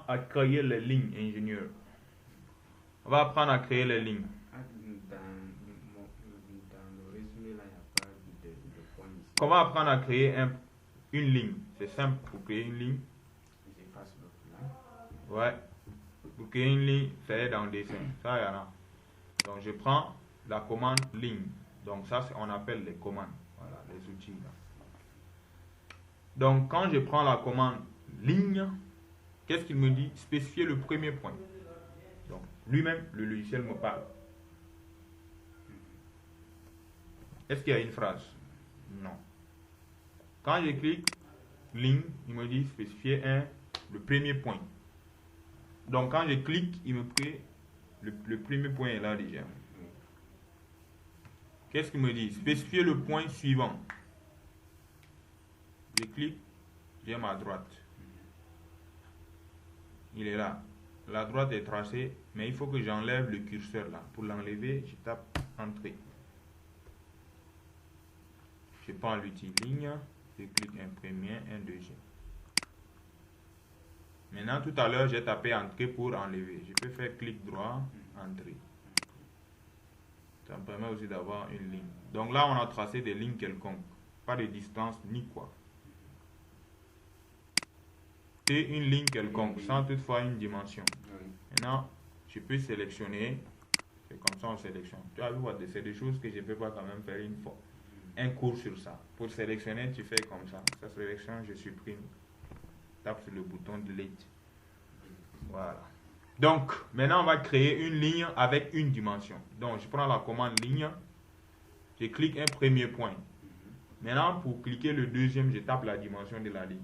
À créer les lignes, ingénieur. On va apprendre à créer les lignes. Dans le résumé, là, il n'y a pas de point ici. Comment apprendre à créer une ligne? C'est simple pour créer une ligne. J'efface l'autre là. Ouais. Pour créer une ligne, c'est dans le dessin. Ça, il y en a. Donc, je prends la commande ligne. Donc, ça, on appelle les commandes. Voilà, les outils. Là. Donc, quand je prends la commande ligne, qu'est-ce qu'il me dit? Spécifier le premier point. Donc, lui-même, le logiciel me parle. Est-ce qu'il y a une phrase? Non. Quand je clique ligne, il me dit spécifier le premier point. Donc, quand je clique, il me crée le premier point est là déjà. Qu'est-ce qu'il me dit? Spécifier le point suivant. Je clique, j'aime à droite. Il est là. La droite est tracée, mais il faut que j'enlève le curseur là. Pour l'enlever, je tape Entrée. Je prends l'outil ligne, je clique un premier, un deuxième. Maintenant, tout à l'heure, j'ai tapé Entrée pour enlever. Je peux faire clic droit, Entrée. Ça me permet aussi d'avoir une ligne. Donc là, on a tracé des lignes quelconques. Pas de distance ni quoi. C'est une ligne quelconque, sans toutefois une dimension. Maintenant, je peux sélectionner. C'est comme ça, on sélectionne. Tu as vu, c'est des choses que je ne peux pas quand même faire une fois. Un cours sur ça. Pour sélectionner, tu fais comme ça. Ça sélectionne, je supprime. Tape sur le bouton Delete. Voilà. Donc, maintenant, on va créer une ligne avec une dimension. Donc, je prends la commande ligne. Je clique un premier point. Maintenant, pour cliquer le deuxième, je tape la dimension de la ligne.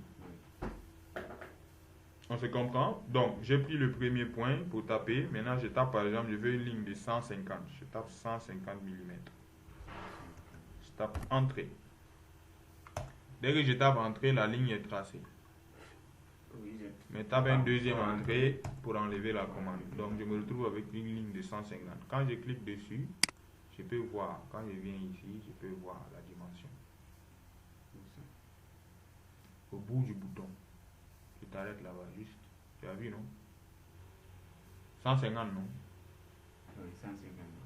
On se comprend? Donc, j'ai pris le premier point pour taper. Maintenant, je tape par exemple, je veux une ligne de 150. Je tape 150 mm. Je tape Entrée. Dès que je tape Entrée, la ligne est tracée. Mais tape un deuxième Entrée pour enlever la commande. Donc, je me retrouve avec une ligne de 150. Quand je clique dessus, je peux voir. Quand je viens ici, je peux voir la dimension. Au bout du bouton. Je t'arrête là-bas, juste. Tu as vu, non? 150, non? Oui, 150.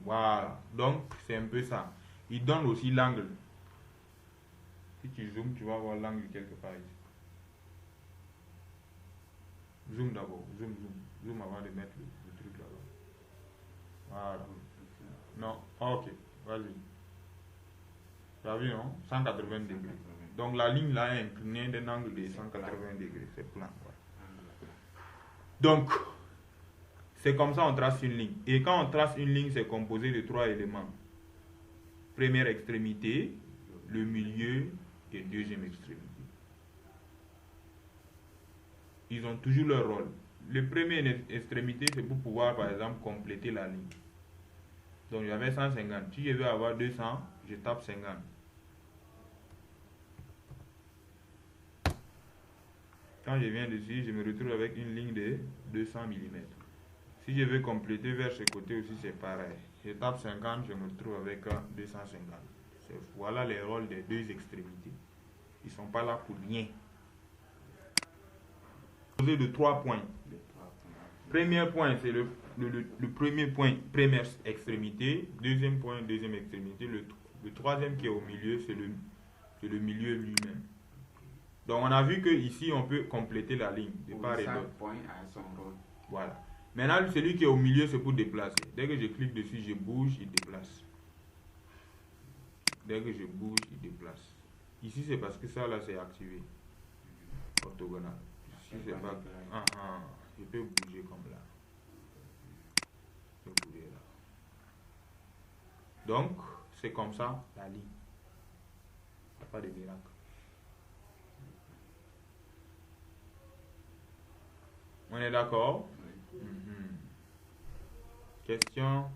Voilà. Donc, c'est un peu ça. Il donne aussi l'angle. Si tu zoomes, tu vas voir l'angle quelque part ici. Zoom d'abord. Zoom. Zoom avant de mettre le truc là-bas. Voilà. Non. Ok. Vas-y. Tu as vu, non? 180 degrés. Donc, la ligne là est inclinée d'un angle de 180 degrés. C'est plan. Ouais. Donc, c'est comme ça on trace une ligne. Et quand on trace une ligne, c'est composé de 3 éléments. Première extrémité, le milieu et deuxième extrémité. Ils ont toujours leur rôle. Le premier extrémité, c'est pour pouvoir, par exemple, compléter la ligne. Donc, j'avais 150. Si je veux avoir 200, je tape 50. Quand je viens dessus, je me retrouve avec une ligne de 200 mm. Si je veux compléter vers ce côté aussi, c'est pareil. Je tape 50, je me retrouve avec 250. Voilà les rôles des deux extrémités. Ils ne sont pas là pour rien. Posé de 3 points. Premier point, c'est le premier point, première extrémité. Deuxième point, deuxième extrémité. Le troisième qui est au milieu, c'est le milieu lui-même. Donc on a vu que ici on peut compléter la ligne de part et d'autre. Chaque point a son rôle. Voilà. Maintenant, celui qui est au milieu, c'est pour déplacer. Dès que je clique dessus, je bouge, il déplace. Dès que je bouge, il déplace. Ici, c'est parce que ça, là, c'est activé. Orthogonal. Ici, c'est pas... je peux bouger comme là. Je peux bouger là. Donc, c'est comme ça, la ligne. Il n'y a pas de miracle. On est d'accord? Oui. Question?